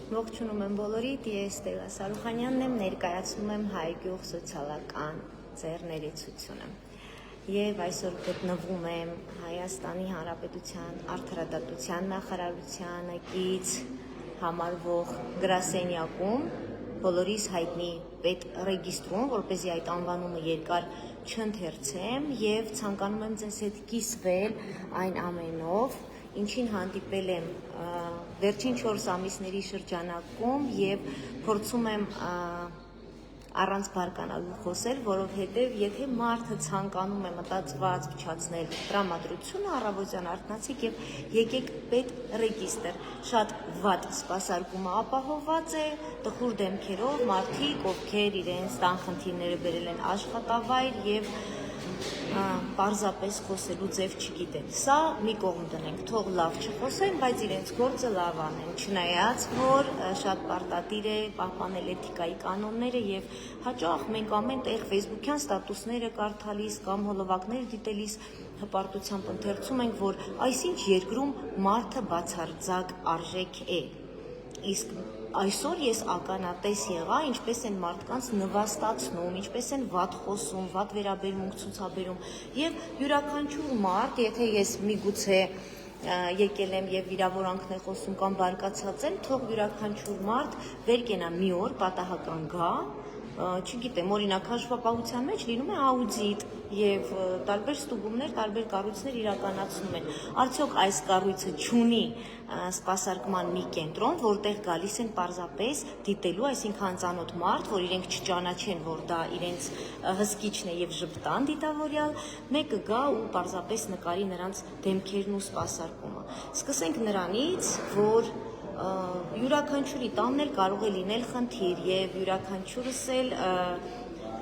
Ողջունում եմ բոլորիդ, ես Տեգա Սարուխանյանն եմ, ներկայացնում եմ Հայգյուղ սոցիալական ձեռներեցությունը եւ այսօր գտնվում եմ Հայաստանի Հանրապետության Արդարադատության նախարարությանը կից համարվող գրասենյակում, բոլորիս հայտնի պետռեգիստրում, որպեսզի այդ անվանումը երկար չընթերցեմ եւ ցանկանում եմ ձեզ հետ կիսվել այն ամենով, ինչին հանդիպել եմ վերջին 4 ամիսների շրջանակում եւ փորձում եմ առանց բարկանալու խոսել, որովհետեւ եթե մարդը ցանկանում է մտածված փչացնել տրամադրությունը առավոտյան արթնացեք եւ եկեք պետռեգիստր, շատ վատ սպասարկումը ապահովված է տխուր դեմքերով մարդիկ, ովքեր իրենց տան խնդիրները բերել են աշխատավայր եւ պարզապես խոսելու ձև չգիտեն։ Սա մի կողմ դնենք, թող լավ չխոսեն, բայց իրենց գործը լավ անեն, չնայած որ շատ պարտադիր է պահպանել էթիկայի կանոնները եւ հաճախ մենք ամեն տեղ Facebook-յան ստատուսները կարդալիս կամ հոլովակներ դիտելիս հպարտությամբ ընթերցում ենք, որ այսինչ երկրում մարդը բացարձակ արժեք է։ Իսկ այսօր ես ականատես եղա, ինչպես են մարդկանց նվաստացնում, ինչպես են վատ խոսում, վատ վերաբերմունք ցուցաբերում եւ յուրաքանչյուր մարդ, եթե ես միգուցե եկել եմ եւ վիրավորանքն է խոսում կամ բարկացած եմ, թող յուրաքանչյուր մարդ վեր կենա մի օր պատահական գա, չգիտեմ, օրինակ հաշվապահության մեջ լինում է աուդիտ եւ տարբեր ստուգումներ, տարբեր կառույցներ իրականացնում են։ Արդյոք այս կառույցը չունի սպասարկման մի կենտրոն, որտեղ գալիս են պարզապես դիտելու, այսինքն անծանոթ մարդ, որ իրենք չճանաչեն, որ դա իրենց հսկիչն է եւ ժպտան դիտավորյալ, մեկը գա ու պարզապես նկարի նրանց դեմքերն ու սպասարկումը։ Սկսենք նրանից, որ յուրաքանչյուրի տանն էլ կարող է լինել խնդիր եւ յուրաքանչյուրս էլ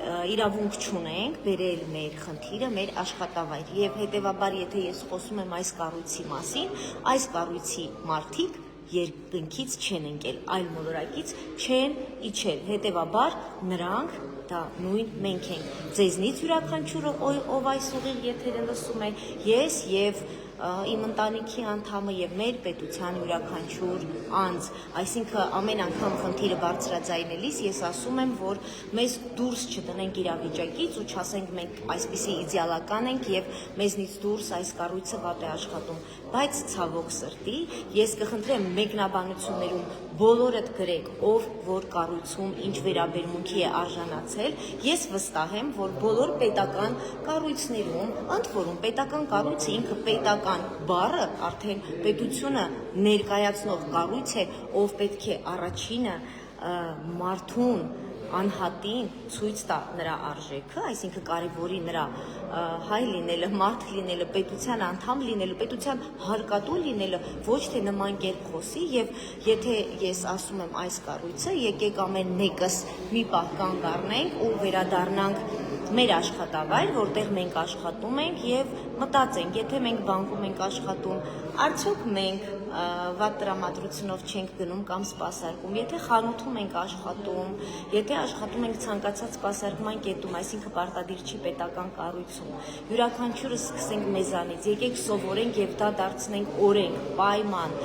իրավունք չունենք բերել մեր խնդիրը մեր աշխատավայր եւ հետեւաբար եթե ես խոսում եմ այս կառույցի մասին, այս կառույցի մարդիկ երկնքից չեն ընկել, այլ մոլորակից չեն իջել, հետեւաբար նրանք դա նույն մենք ենք, ձեզնից յուրաքանչյուրը ով այս ուղիղ եթերը լսում է, ես եւ իմ ընտանիքի անդամը եւ մեր պետության յուրաքանչյուր անձ, այսինքն ամեն անգամ խնդիրը բարձրաձայնելիս ես ասում եմ, որ մեզ դուրս չդնենք իրավիճակից ու չասենք մենք այսպիսի իդեալական ենք եւ մեզնից դուրս այս կառույցը վատ է աշխատում, բայց ցավոք սրտի ես կխնդրեմ մեկնաբանություններում բոլորդ գրեք, ով որ կառույցում ինչ վերաբերմունքի է արժանացել, ես վստահ եմ, որ բոլոր պետական կառույցներում, ընդ որում պետական կառույցը ինքը պետական բառը արդեն պետությունը ներկայացնող կառույց է, ով պետք է առաջինը մարդուն անհատին ցույց տա նրա արժեքը, այսինքն կարևորի նրա հայ լինելը, մարդ լինելը, պետության անդամ լինելը, պետության հարկատու լինելը, ոչ թե նման կերպ խոսի եւ եթե ես ասում եմ այս կառույցը, եկեք ամեն մեկս մի պահ կանգ առնենք ու վերադառնանք մեր աշխատավայր, որտեղ մենք աշխատում ենք եւ մտածենք, եթե մենք բանկում ենք աշխատում, արդյոք մենք վատ տրամադրությունով չենք գնում կամ սպասարկում, եթե խանութում ենք աշխատում, եթե աշխատում ենք ցանկացած սպասարկման կետում, այսինքն պարտադիր չի պետական կառույցում, յուրաքանչյուրը սկսենք մեզանից, եկեք սովորենք եւ դա դարձնենք օրենք, պայման,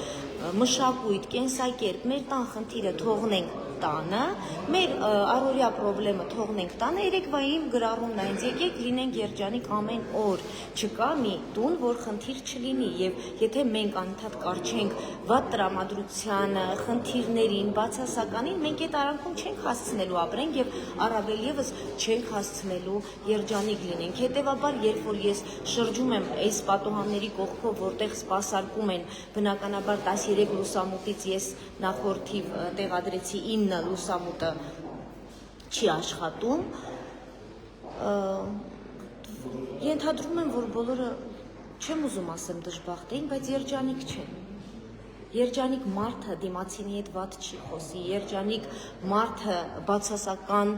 մշակույթ, կենսակերպ, մեր տան խնդիրը թողնենք տանը, մեր առօրյա խնդրը թողնենք տանը, երեկվային գրառումն այնց եկեք լինենք երջանիկ ամեն օր, չկա մի տուն, որ խնդիր չլինի եւ եթե մենք անընդհատ կարճենք վատ տրամադրությանը, խնդիրներին, բացասականին, մենք այդ արանքում չենք հասցնելու ապրենք եւ առավել եւս չենք հասցնելու երջանիկ լինենք։ Հետեւաբար, երբ որ ես շրջում եմ այս պատոհանների կողքով, որտեղ սպասարկում են, բնականաբար 13 լուսամուտից ես նախորդիվ տեղադրեցի 9 լուսամուտը չի աշխատում, ենթադրում եմ, որ բոլորը չեմ ուզում ասեմ դժբախտ էին, բայց երջանիկ չեն։ Երջանիկ մարդը դիմացինի հետ վատ չի խոսի, երջանիկ մարդը բացասական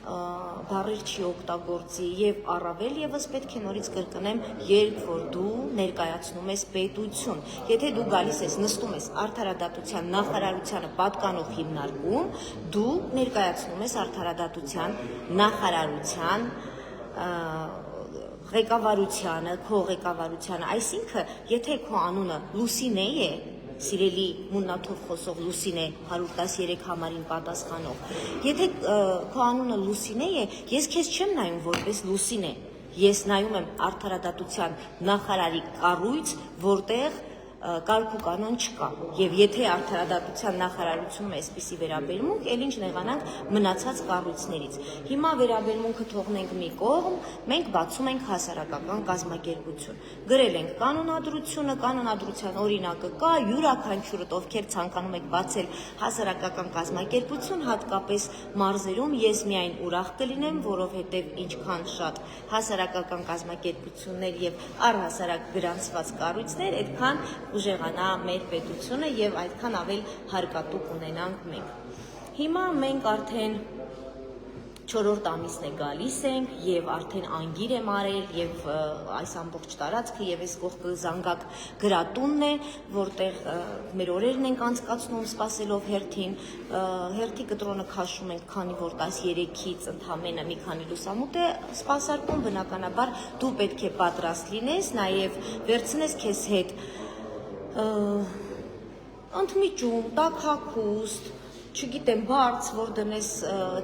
բառեր չի օգտագործի եւ առավել եւս պետք է նորից կրկնեմ, երբ որ դու ներկայացնում ես պետություն, եթե դու գալիս ես նստում ես արդարադատության նախարարությանը պատկանող հիմնարկում, դու ներկայացնում ես արդարադատության նախարարության ղեկավարությանը, քո ղեկավարությանը, այսինքն եթե քո անունը Լուսինե է, սիրելի մուննաթով խոսող Լուսինե 113 համարին պատասխանող, եթե քո անունը Լուսինե է, ես քեզ չեմ նայում որպես Լուսինե, ես նայում եմ արդարադատության նախարարի կառույց, որտեղ կարգ ու կանոն չկա, եւ եթե արդարադատության նախարարությունում է այսպիսի վերաբերմունք, ել ինչ նեղանանք մնացած կառույցներից։ Հիմա վերաբերմունքը թողնենք մի կողմ, մենք բացում ենք հասարակական կազմակերպություն։ Գրել ենք կանոնադրությունը, կանոնադրության օրինակը կա, յուրաքանչյուրդ ովքեր ցանկանում եք բացել հասարակական կազմակերպություն, հատկապես մարզերում, ես միայն ուրախ կլինեմ, որովհետեւ ինչքան շատ հասարակական կազմակերպություններ եւ առհասարակ գրանցված կառույցներ, այդքան ուժեղանա մեր պետությունը եւ այդքան ավել հարկատու կունենանք մենք։ Հիմա մենք արդեն 4-րդ ամիսն է գալիս ենք եւ արդեն անգիր եմ արել եւ այս ամբողջ տարածքը եւ այս կողքը Զանգակ գրատունն է, որտեղ մեր օրերն ենք անցկացնում սպասելով հերթին, հերթի կտրոնը քաշում ենք, քանի որ 13-ից ընդամենը մի քանի լուսամուտ է սպասարկում, բնականաբար դու պետք է պատրաստ լինես, նաեւ վերցնես քեզ հետ ընդմիջում, տաքակուստ, չգիտեմ, բարձ, որ դնես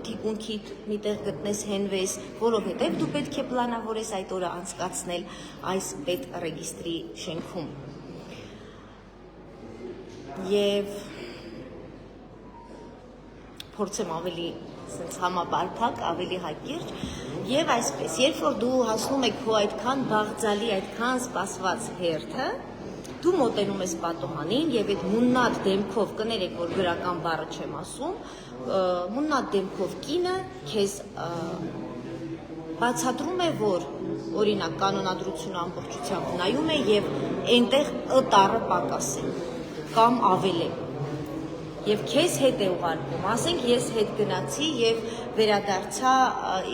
թիկունքիդ միտեղ գտնես հենվես, որովհետև դու պետք է պլանավորես այդ օրը անցկացնել այս պետռեգիստրի շենքում։ Եվ փորձեմ ավելի sense համապարփակ, ավելի հակիրճ, եւ այսպես, երբ որ դու հասնում ես քո այդքան բաղձալի, այդքան սպասված հերթը, դու մոտենում ես պատոհանին եւ այդ մուննատ դեմքով, կներեք, որ գրական բառը չեմ ասում, մուննատ դեմքով կինը քեզ բացատրում է, որ օրինակ կանոնադրությունը ամբողջությամբ նայում է եւ այնտեղ տառը պակաս է կամ ավել է եւ քեզ հետ է ուղարկում, ասենք ես հետ գնացի եւ վերադարձա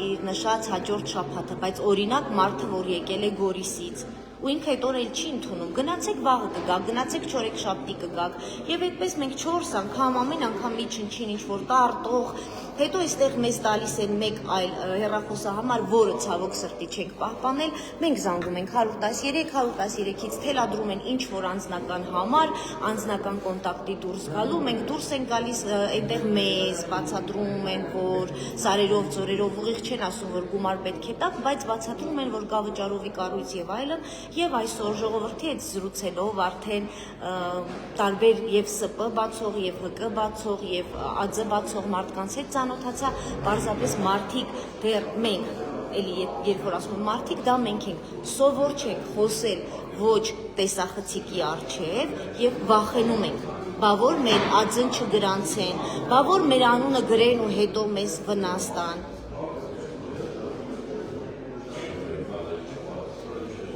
իր նշած հաջորդ շաբաթը, բայց օրինակ մարդը, որ եկել է Գորիսից ու ինքը այդ օրը չի ընդունում, գնացեք վաղը կգաք, գնացեք չորեքշաբթի կգաք եւ այդպես մենք 4 անգամ ամեն անգամ միջին ինչ որ տարտող, հետո այստեղ մեզ տալիս են մեկ այլ հեռախոսահամար, որը ցավոք սրտի չենք պահպանել, մենք զանգում ենք 113-ից թելադրում են ինչ որ անձնական համար, անձնական կոնտակտի դուրս գալու, մենք դուրս ենք գալիս այնտեղ մեզ բացատրում են, որ սարերով, ձորերով ուղիղ չեն ասում, որ գումար պետք է տաք, բայց բացատրում են, որ գա վճարովի կառույց եւ այլն, եւ այսօր ժողովրդի հետ զրուցելով արդեն տարբեր եւ ՍՊ բացող եւ ՀԿ բացող եւ ԱԾ բացող մարդկանց հետ ծանոթացա, պարզապես մարդիկ դեռ մենք էլի երբ որ ասում եմ մարդիկ, դա մենք ենք, սովոր չենք խոսել ոչ տեսախցիկի առջև եւ վախենում ենք, բա որ մեր ԱԾ-ն չգրանցեն, բա որ մեր անունը գրեն ու հետո մեզ վնաս տան։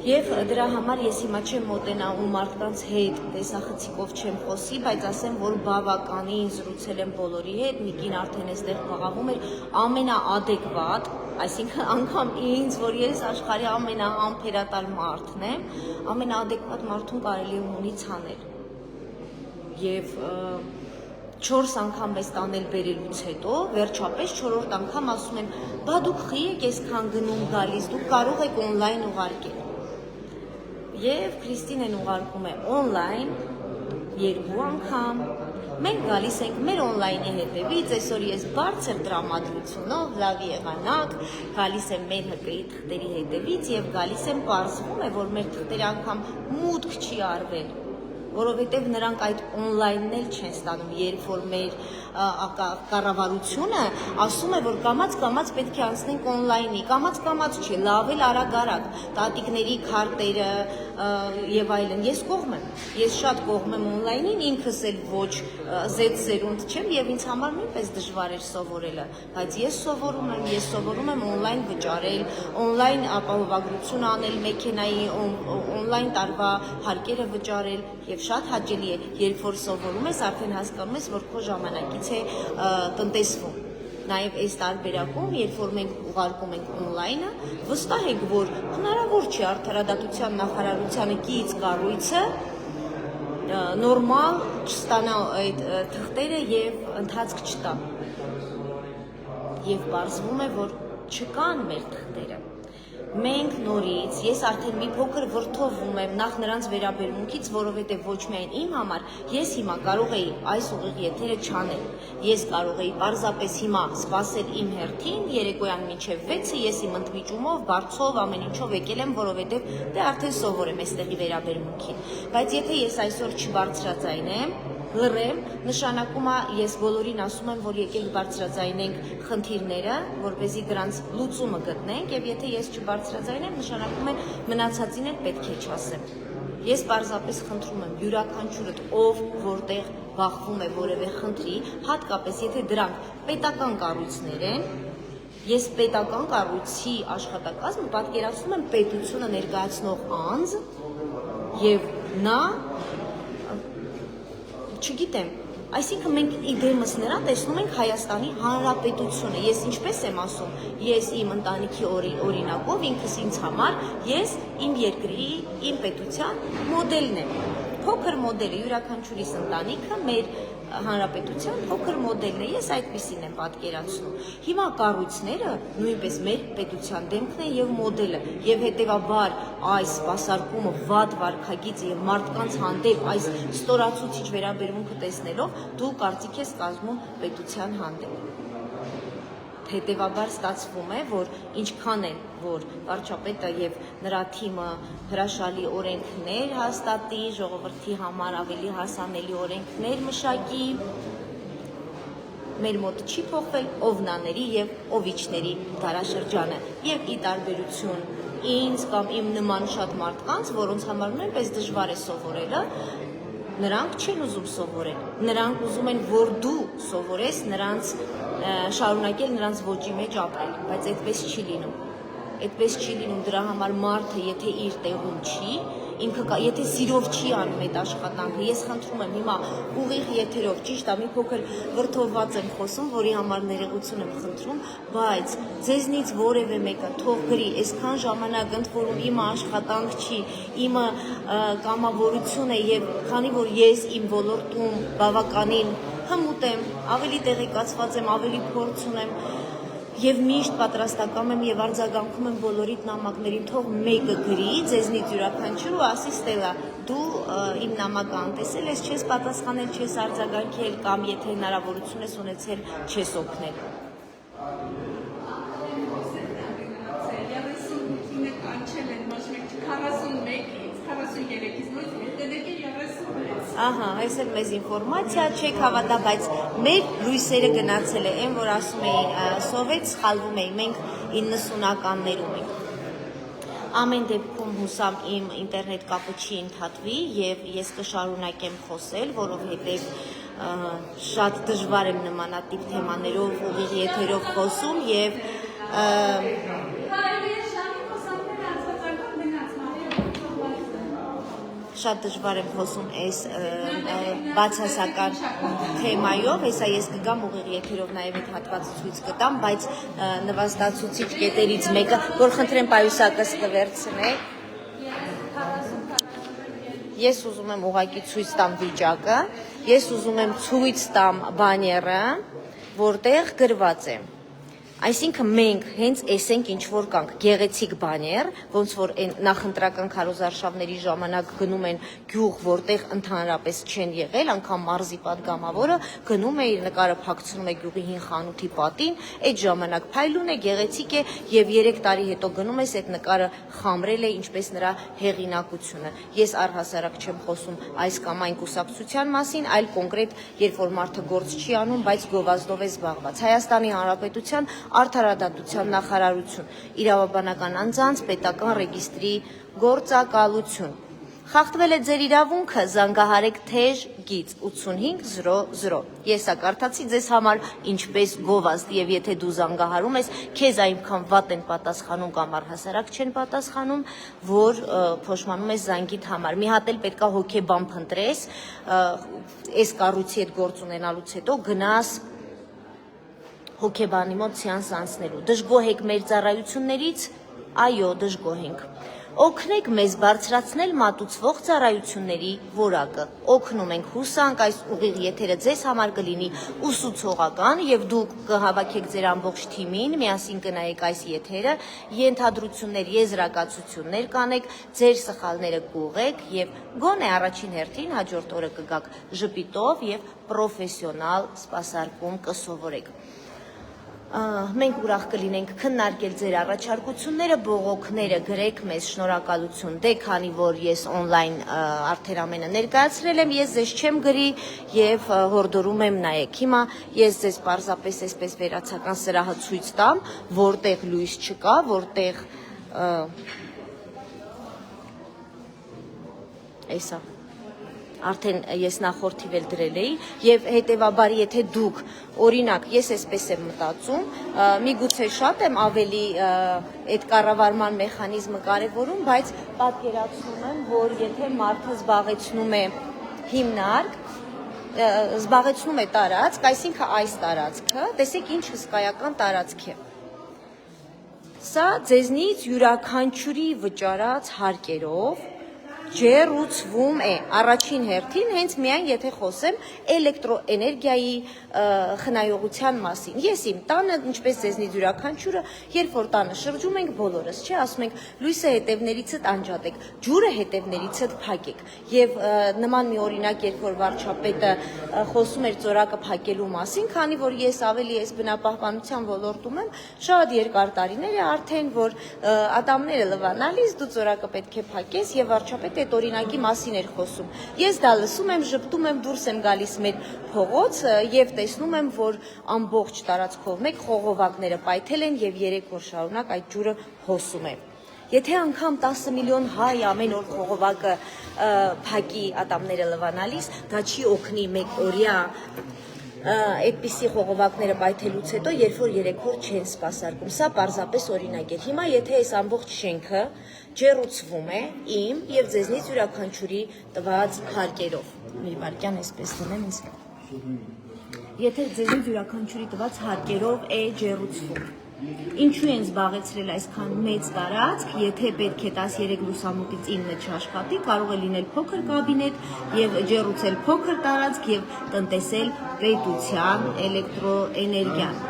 Եվ դրա համար ես հիմա չեմ մոտենա ու մարդկանց հետ տեսախցիկով չեմ խոսի, բայց ասեմ, որ բավականին զրուցել եմ բոլորի հետ, մի կին արդեն այստեղ խաղաղում էր, ամենաադեկվատ, այսինքն անգամ ինձ, որ ես աշխարհի ամենաամփերատար մարդն եմ, ամենաադեկվատ մարդուն կարելի է հունից հանել։ Եվ 4 անգամ ես տանել բերելուց հետո, վերջապես 4-րդ անգամ ասում են, բա դուք խի եք այսքան գնում գալիս, դուք կարող եք օնլայն ուղարկել։ Եվ Քրիստինեն ուղարկում է օնլայն 2 անգամ, մենք գալիս ենք մեր օնլայնի հետևից, այսօր ես բարձր տրամադրությունով, լավ եղանակ, գալիս եմ մեր ՀԿ-ի թղթերի հետևից եւ գալիս եմ պարզվում է, որ մեր թղթերը անգամ մուտք չի արվել, որովհետև նրանք այդ օնլայնն էլ չեն ստանում, երբ որ մեր կառավարությունը ասում է, որ կամաց պետք է անցնենք օնլայնի, կամաց չէ, լավ էլ արագ, տատիկների քարտերը եւ այլն, ես կողմ եմ, ես շատ կողմ եմ օնլայնին, ինքս էլ ոչ Z սերունդ չեմ եւ ինձ համար նույնպես դժվար էր սովորելը, բայց ես սովորում եմ օնլայն վճարել, օնլայն ապահովագրություն անել մեքենայի, օնլայն տարվա հարկերը վճարել եւ շատ հաճելի է, երբ որ սովորում ես, արդեն հասկանում ես, որ քո ժամանակից է տնտեսվում։ Նաև այս տարբերակում, երբ որ մենք ուղարկում ենք օնլայնը, վստահ ենք, որ հնարավոր չի արդարադատության նախարարությանը կից կառույցը նորմալ չստանա այդ թղթերը եւ ընթացք չտա։ Եվ պարզվում է, որ չկան մեր թղթերը։ Մենք նորից, ես արդեն մի փոքր վրդովում եմ նախ նրանց վերաբերմունքից, որովհետև ոչ միայն իմ համար, ես հիմա կարող էի այս ուղիղ եթերը չանել։ Ես կարող էի պարզապես հիմա սպասել իմ հերթին, երեկոյան մինչև 6-ը ես իմ ընդմիջումով, բարձով, ամեն ինչով եկել եմ, որովհետև դե արդեն սովոր եմ այստեղի վերաբերմունքին։ Բայց եթե ես այսօր չբարձրաձայնեմ, լռեմ, նշանակում է ես բոլորին ասում եմ, որ եկեք բարձրաձայնենք խնդիրները, որպեսզի դրանց լուծումը գտնենք, եւ եթե ես չբարձրաձայնեմ, նշանակում է մնացածին էլ պետք է չասեմ։ Ես պարզապես խնդրում եմ յուրաքանչյուրդ ով որտեղ բախվում է որևէ խնդրի, հատկապես եթե դրանք պետական կառույցներ են, ես պետական կառույցի աշխատակազմը պատկերացնում եմ պետությունը ներկայացնող անձ եւ նա չգիտեմ, այսինքն մենք իդեմս նրա տեսնում ենք Հայաստանի Հանրապետությունը, ես ինչպես եմ ասում, ես իմ ընտանիքի օրինակով ինքս ինձ համար, ես իմ երկրի, իմ պետության մոդելն եմ, փոքր մոդելը, յուրաքանչյուրիս ընտանիքը մեր հանրապետության փոքր մոդելն է, ես այդպիսին եմ պատկերացնում։ Հիմա կառույցները նույնպես մեր պետության դեմքն է եւ մոդելը, եւ հետեւաբար այս սպասարկումը վատ վարքագիծը եւ մարդկանց հանդեպ այս ստորացուցիչ վերաբերմունքը տեսնելով դու կարծիք ես կազմում պետության հանդեպ։ Հետևաբար ստացվում է, որ ինչքան են, որ վարչապետը եւ նրա թիմը հրաշալի օրենքներ հաստատի, ժողովրդի համար ավելի հասանելի օրենքներ մշակի, մեր մոտ չի փոխվել Օվնաների եւ Օվիչների դարաշրջանը եւ ի տարբերություն ինձ կամ իմ նման շատ մարդկանց, որոնց համար նույնպես դժվար է սովորելը, նրանք չեն ուզում սովորել, նրանք ուզում են, որ դու սովորես նրանց շարունակել նրանց ոճի մեջ ապրել, բայց այդպես չի լինում, դրա համար մարդը, եթե իր տեղում չի, ինքը եթե սիրով չի անում այդ աշխատանքը, ես խնդրում եմ հիմա ուղիղ եթերով, ճիշտ է, մի փոքր վրդովված եմ խոսում, որի համար ներողություն եմ խնդրում, բայց ձեզնից որևէ մեկը թող գրի, այսքան ժամանակ ընդ որում իմը աշխատանք չի, իմը կամավորություն է եւ քանի որ ես իմ ոլորտում բավականին հմուտ եմ, ավելի տեղեկացված եմ, ավելի փորձ ունեմ եւ միշտ պատրաստական եմ եւ արձագանքում եմ բոլորիդ նամակներին, թող մեկը գրի ձեզնից յուրաքանչյուր ու ասի Ստելա, դու իմ նամակը անտեսել ես, չես պատասխանել, չես արձագանքել կամ եթե հնարավորություն ես ունեցել, չես օգնել։ Ահա, այս էլ մեզ ինֆորմացիա չեք հավատա, բայց մեր լույսերը գնացել է, այն որ ասում էի սովետ սխալվում էի, մենք 90-ականներում ենք։ Ամեն դեպքում հուսամ իմ ինտերնետ կապը չի ընդհատվի եւ ես կշարունակեմ խոսել, որովհետեւ շատ դժվար եմ նմանատիպ թեմաներով ուղիղ եթերով խոսում եւ շատ դժվար եմ խոսում այս բացասական թեմայով, հեսա ես կգամ ուղիղ եթերով նաև այդ հատվածը ցույց կտամ, բայց նվաստացուցիչ կետերից մեկը, որ խնդրեմ պայուսակս կվերցնեք, ես ուզում եմ ուղղակի ցույց տամ վիճակը, ես ուզում եմ ցույց տամ բաները, որտեղ գրված է։ Այսինքն մենք հենց էսենք ինչ որ կանք գեղեցիկ բաներ, ոնց որ այն նախընտրական քարոզարշավների ժամանակ գնում են գյուղ, որտեղ ընդհանրապես չեն եղել, անգամ մարզի падգամավորը գնում է իր նկարը փակցնում է գյուղի հին խանութի պատին, այդ ժամանակ փայլուն է, գեղեցիկ է եւ 3 տարի հետո գնում ես այդ նկարը խամրել է ինչպես նրա հեղինակությունը։ Ես առհասարակ չեմ խոսում այս կամ այն կուսակցության մասին, այլ կոնկրետ երբ որ մարդը գործ չի անում, բայց գովազդով է զբաղված։ Հայաստանի Հանրապետության Արդարադատության նախարարություն, իրավաբանական անձանց պետական ռեգիստրի գործակալություն։ Խախտվել է ձեր իրավունքը, զանգահարեք թեժ գիծ 8500։ Ես կարդացի ձեզ համար ինչպես գովազդ եւ եթե դու զանգահարում ես, քեզ այնքան վատ են պատասխանում կամ առհասարակ չեն պատասխանում, որ փոշմանում ես զանգիդ համար։ Մի հատ էլ պետքա հոգեբան փնտրես, այս կառույցի հետ գործ ունենալուց հետո գնաս հոգեբանի մոտ սեանս անցնելու։ Դժգոհ եք մեր ծառայություններից, այո, դժգոհ ենք։ Օգնեք մեզ բարձրացնել մատուցվող ծառայությունների որակը։ Օգնում ենք հուսանք այս ուղիղ եթերը ձեզ համար կլինի ուսուցողական եւ դուք կհավաքեք ձեր ամբողջ թիմին, միասին կնայեք այս եթերը, ենթադրություններ, եզրակացություններ կանեք, ձեր սխալները կուղեք եւ գոնե առաջին հերթին հաջորդ օրը կգաք ժպիտով եւ պրոֆեսիոնալ սպասարկում կսովորեք։ Մենք ուրախ կլինենք քննարկել ձեր առաջարկությունները, բողոքները գրեք մեզ, շնորհակալություն դե, քանի որ ես on-line արդեն ամենը ներկայացրել եմ, ես ձեզ չեմ գրի եւ հորդորում եմ նայեք։ Հիմա ես ձեզ պարզապես այսպես վերացական սրահը ցույց տամ, որտեղ լույս չկա, որտեղ էսա արդեն ես նախորդիվ էլ դրել էի եւ հետեւաբար եթե դուք օրինակ ես այսպես եմ մտածում, միգուցե շատ եմ ավելի այդ կառավարման մեխանիզմը կարևորում, բայց պատկերացնում եմ, որ եթե մարդը զբաղեցնում է հիմնարկ, զբաղեցնում է տարածք, այսինքն այս տարածքը, տեսեք ինչ հսկայական տարածք է։ Սա ձեզնից յուրաքանչյուրի վճարած հարկերով ջերուցվում է առաջին հերթին հենց միայն եթե խոսեմ էլեկտրոէներգիայի խնայողության մասին։ Ես իմ տանը, ինչպես ձեզնից յուրաքանչյուրը, երբ որ տանը շրջում ենք բոլորս, չէ, ասում ենք լույսը հետևներիցդ անջատեք, ջուրը հետևներիցդ փակեք։ Եվ նման մի օրինակ, երբ որ վարչապետը խոսում էր ծորակը փակելու մասին, քանի որ ես ավելի ես բնապահպանության ոլորտում եմ, շատ երկար տարիներ է արդեն, որ ատամները լվանալիս դու ծորակը պետք է փակես եւ վարչապետը այդ օրինակի մասին էր խոսում։ Ես դա լսում եմ, ժպտում եմ, դուրս եմ գալիս մեր փողոց եւ տեսնում եմ, որ ամբողջ տարածքով մեկ խողովակները պայթել են եւ 3 օր շարունակ այդ ջուրը հոսում է։ Եթե անգամ 10 միլիոն հայ ամեն օր խողովակը փակի ատամները լվանալիս, դա չի օգնի մեկ օրյա այդպիսի խողովակները պայթելուց հետո, երբ որ 3 օր չեն սպասարկում, սա պարզապես օրինակ է։ Հիմա եթե այս ամբողջ շենքը ջերուցվում է իմ եւ ձեզնից յուրաքանչյուրի տված հարկերով, մի վարքյան այսպես դնեմ ինձ։ Եթե ձեզնից յուրաքանչյուրի տված հարկերով է ջերուցվում, ինչու են զբաղեցրել այսքան մեծ տարածք, եթե պետք է 13 լուսամուտից 9 չաշխատի, կարող է լինել փոքր կաբինետ եւ ջերուցել փոքր տարածք եւ տնտեսել պետության էլեկտրոէներգիան։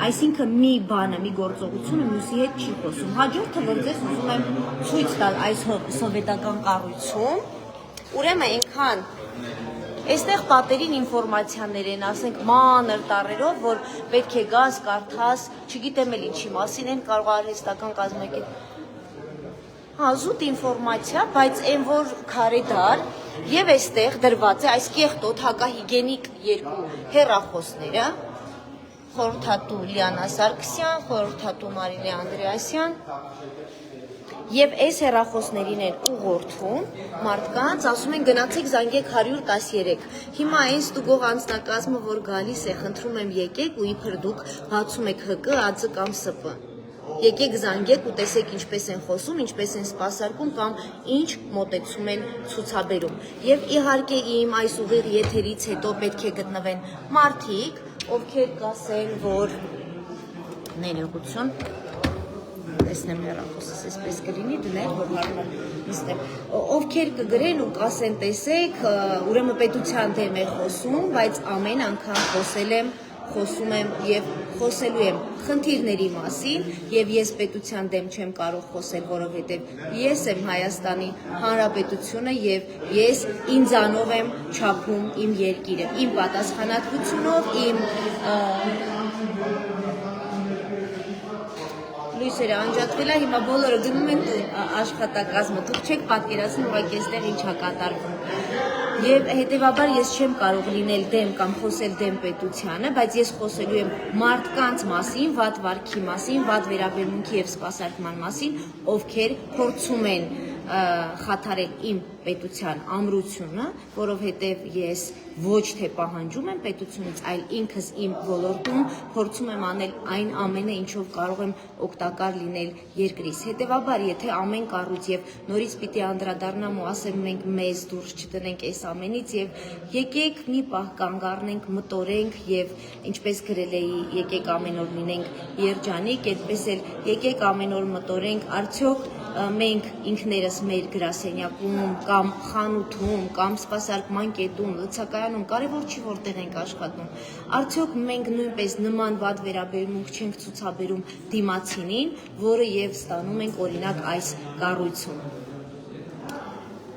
Այսինքն մի բանը, մի գործողությունը մյուսի հետ չի խոսում։ Հաջորդը, որ ձեզ ուզում եմ ցույց տալ այս սովետական կառույցում, ուրեմն այնքան այստեղ պատերին ինֆորմացիաներ են, ասենք մանր տառերով, որ պետք է գաս, կարդաս, չգիտեմ էլ ինչի մասին են, կարող արհեստական կազմակերպ։ Զուտ ինֆորմացիա, բայց այն որ քարեդար եւ այստեղ դրված է այս կեղտոտ հակահիգենիկ երկու հեռախոսները, խորհրդատու Լիանա Սարգսյան, խորհրդատու Մարինե Անդրեասյան, եւ այս հեռախոսներին են ուղղորդում մարդկանց, ասում են գնացեք զանգեք 113։ Հիմա այն ստուգող անձնակազմը, որ գալիս է, խնդրում եմ եկեք ու իբր դուք բացում եք ՀԿ, ԱԾ կամ ՍՊ։ Եկեք զանգեք ու տեսեք ինչպես են խոսում, ինչպես են սպասարկում կամ ինչ մոտեցում են ցուցաբերում։ Եվ իհարկե իմ այս ուղիղ եթերից հետո պետք է գտնվեն մարդիկ, ովքեր կասեն, որ ներողություն, տեսնեմ հեռախոսս այսպես կլինի, դներ, որ հարմար նստեմ, ովքեր կգրեն ու կասեն, տեսեք, ուրեմն պետության դեմ է խոսում, բայց ամեն անգամ խոսում եմ եւ խոսելու եմ խնդիրների մասին եւ ես պետության դեմ չեմ կարող խոսել, որովհետեւ ես եմ Հայաստանի Հանրապետությունը եւ ես ինձանով եմ չափում իմ երկիրը, իմ պատասխանատվությունով, իմ լույսերը անջատվել է, հիմա բոլորը գնում են աշխատակազմը, դուք չեք պատկերացնում ուղղակի այստեղ ինչա կատարվում։ Եվ հետևաբար ես չեմ կարող լինել դեմ կամ խոսել դեմ պետությանը, բայց ես խոսելու եմ մարդկանց մասին, վատ վարքի մասին, վատ վերաբերմունքի եւ սպասարկման մասին, ովքեր փորձում են խաթարել իմ պետության ամրությունը, որովհետև ես ոչ թե պահանջում եմ պետությունից, այլ ինքս իմ ոլորտում փորձում եմ անել այն ամենը, ինչով կարող եմ օգտակար լինել երկրիս։ Հետևաբար, եթե ամեն կառույց եւ նորից պիտի անդրադառնամ ու ասեմ մենք մեզ դուրս չտնենք այս ամենից եւ եկեք մի պահ կանգ առնենք, մտորենք եւ ինչպես գրել էի, եկեք ամեն օր լինենք երջանիկ, այդպես էլ եկեք ամեն օր մտորենք, արդյոք մենք ինքներս մեր գրասենյակում կամ խանութում կամ սպասարկման կետում, լցակայանում, կարևոր չի որտեղ ենք աշխատում, արդյոք մենք նույնպես նման վատ վերաբերմունք չենք ցուցաբերում դիմացինին, որը եւ ստանում ենք օրինակ այս կառույցում։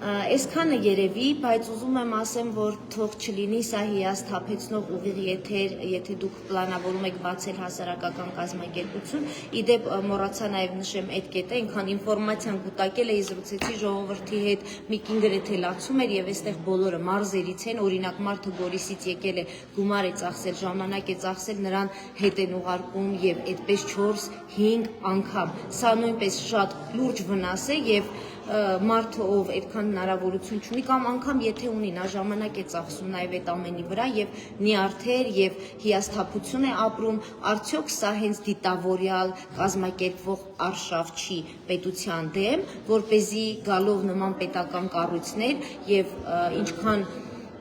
Այսքանը երևի, բայց ուզում եմ ասեմ, որ թող չլինի սա հիասթափեցնող ուղիղ եթեր, եթե դուք պլանավորում եք բացել հասարակական կազմակերպություն, իդեպ մոռացա նաև նշեմ այդ կետը, այնքան ինֆորմացիան կուտակել էի, զրուցեցի ժողովրդի հետ, մի կին գրեթե լացում էր եւ այստեղ բոլորը մարզերից են, օրինակ մարդը Գորիսից եկել է, գումար է ծախսել, ժամանակ է ծախսել, նրան հետ են ուղարկում եւ այդպես 4-5 անգամ։ Սա նույնպես շատ լուրջ վնաս է եւ մարդը ով այդքան հնարավորություն չունի կամ անգամ եթե ունի նա ժամանակ է ծախսում նաև այդ ամենի վրա եւ նյարդեր եւ հիասթափություն է ապրում, արդյոք սա հենց դիտավորյալ կազմակերպվող արշավ չի պետության դեմ, որպեսզի գալով նման պետական կառույցներ եւ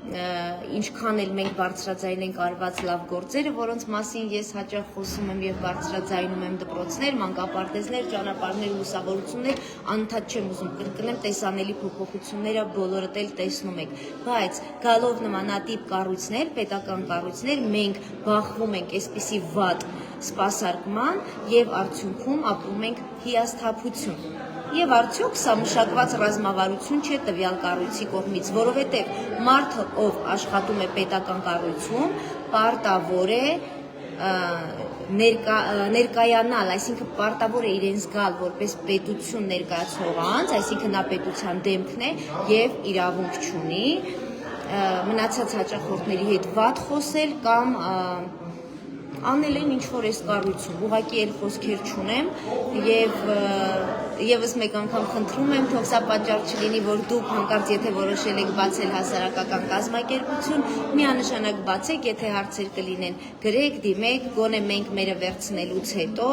ինչքան էլ մենք բարձրաձայն ենք արված լավ գործերը, որոնց մասին ես հաճախ խոսում եմ եւ բարձրաձայնում եմ դպրոցներ, մանկապարտեզներ, ճանապարհներ, լուսավորություններ, անընդհատ չեմ ուզում կրկնեմ, տեսանելի փոփոխությունները բոլորդ էլ տեսնում եք, բայց գալով նմանատիպ կառույցներ, պետական կառույցներ, մենք բախվում ենք այսպիսի վատ սպասարկման եւ արդյունքում ապրում ենք հիասթափություն։ Եվ արդյոք սա մշակված ռազմավարություն չէ տվյալ կառույցի կողմից, որովհետև մարդը, ով աշխատում է պետական կառույցում, պարտավոր է ներկայանալ, այսինքն պարտավոր է իրեն զգալ որպես պետություն ներկայացնող անձ, այսինքն նա պետության դեմքն է եւ իրավունք չունի մնացած հաճախորդների հետ վատ խոսել կամ անել են ինչ որ այս կառույցում, ուղղակի էլ խոսքեր չունեմ եւ եւս մեկ անգամ խնդրում եմ, թող սա պատճառ չլինի, որ դուք հանկարծ եթե որոշել եք բացել հասարակական կազմակերպություն, միանշանակ բացեք, եթե հարցեր կլինեն, գրեք, դիմեք, գոնե մենք մերը վերցնելուց հետո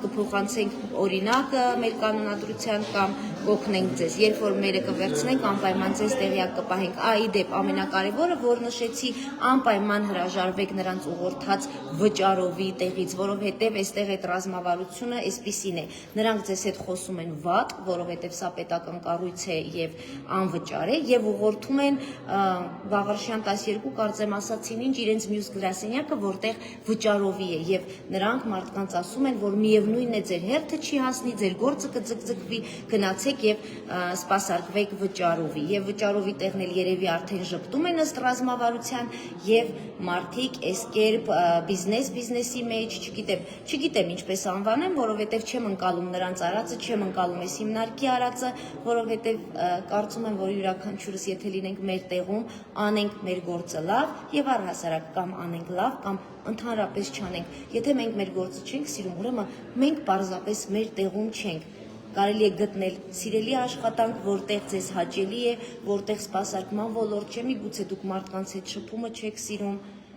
կփոխանցենք օրինակը մեր կանոնադրության կամ կօգնենք ձեզ, երբ որ մերը կվերցնենք, անպայման ձեզ տեղյակ կպահենք։ Ի դեպ ամենակարևորը, որ նշեցի, անպայման հրաժարվեք նրանց ուղղորդած վճարովի տեղից, որովհետև այստեղ այդ ռազմավարությունը այսպիսին է։ Նրանք ձեզ հետ խոսում են վատ, որովհետև սա պետական կառույց է եւ անվճար է եւ ուղղորդում են Վաղարշյան 12 կարծեմ ասացին ինչ իրենց մյուս գրասենյակը, որտեղ վճարովի է եւ նրանք մարդկանց ասում են, որ միևնույնն է ձեր հերթը չի հասնի, ձեր գործը կձգձգվի, գնացեք եւ սպասարկվեք վճարովի եւ վճարովի տեղն էլ երևի արդեն ժպտում են ըստ ռազմավարության եւ մարդիկ այս կերպ բիզնեսի մեջ, չգիտեմ ինչպես անվանեմ, որովհետև չեմ ընկալում նրանց արածը, չեմ ընկալում այս հիմնարկի արածը, որովհետև կարծում եմ, որ յուրաքանչյուրս եթե լինենք մեր տեղում, անենք մեր գործը լավ եւ առհասարակ կամ անենք լավ կամ ընդհանրապես չանենք։ Եթե մենք մեր գործը չենք սիրում, ուրեմն մենք պարզապես մեր տեղում չենք։ Կարելի է գտնել սիրելի աշխատանք, որտեղ ձեզ հաճելի է, որտեղ սպասարկման ոլորտ չէ, միգուցե դուք մարդկանց հետ շփումը չեք սիրում,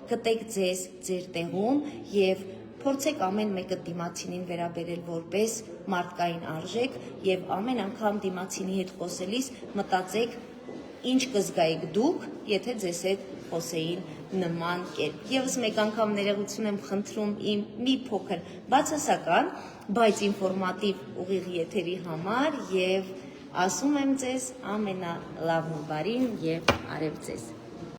գտեք ձեզ ձեր տեղում եւ փորձեք ամեն մեկը դիմացինին վերաբերել որպես մարդկային արժեք եւ ամեն անգամ դիմացինի հետ խոսելիս մտածեք ինչ կզգայիք դուք, եթե ձեզ հետ խոսեին նման կերպ։ Եվս մեկ անգամ ներողություն եմ խնդրում իմ մի փոքր բացասական, բայց ինֆորմատիվ ուղիղ եթերի համար եւ ասում եմ ձեզ ամենալավն ու բարին եւ արև ձեզ։